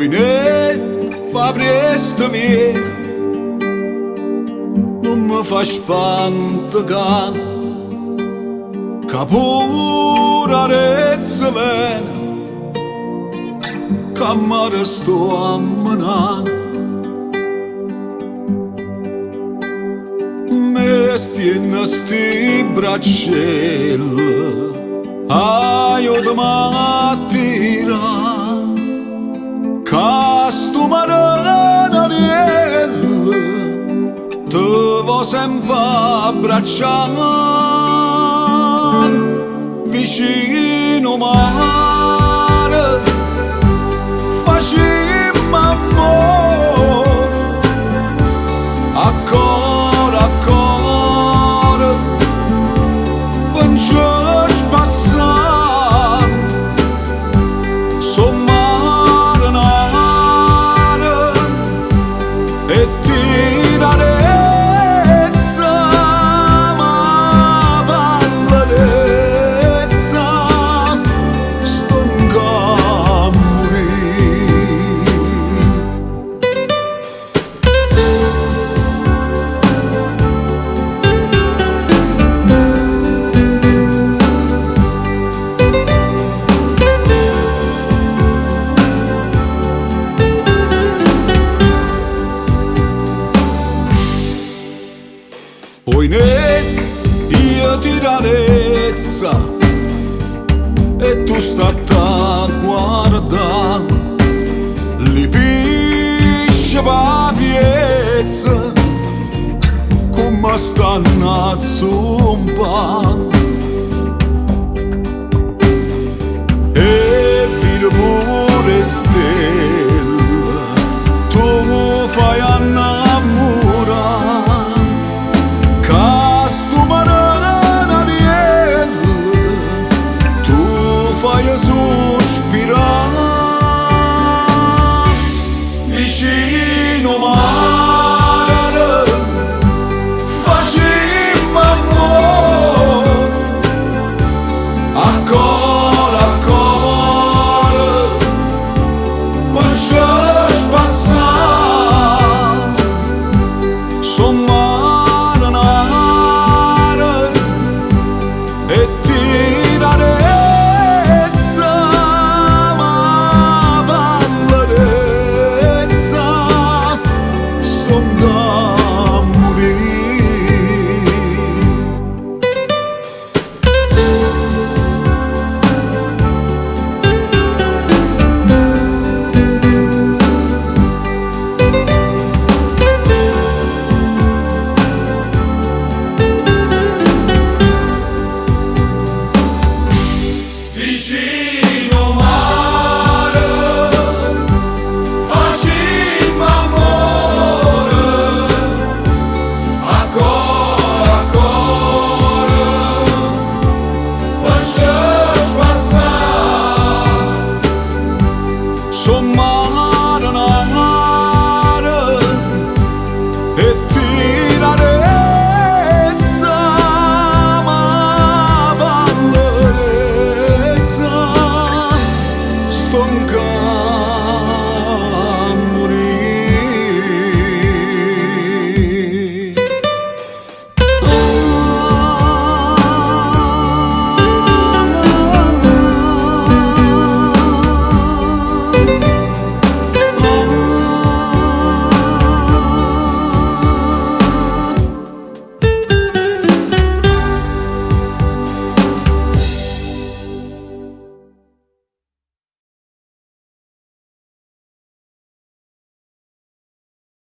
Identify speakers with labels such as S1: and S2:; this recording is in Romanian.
S1: Poi fa presto viene, non mi fa spantare, che pure rezza viene, che mi resto a menare. Me stiene sti bracciella, aiuto mattina, che sto marinariello te vo sempre abbracciare vicino mare, facciamo amore a cuore a cuore, penso spassare sommare nare e tirarezza ma ballerezza stonca a morire. Poi io tirarezza e tu stata guarda, li pisce papiezza come stanno a zumpare e filo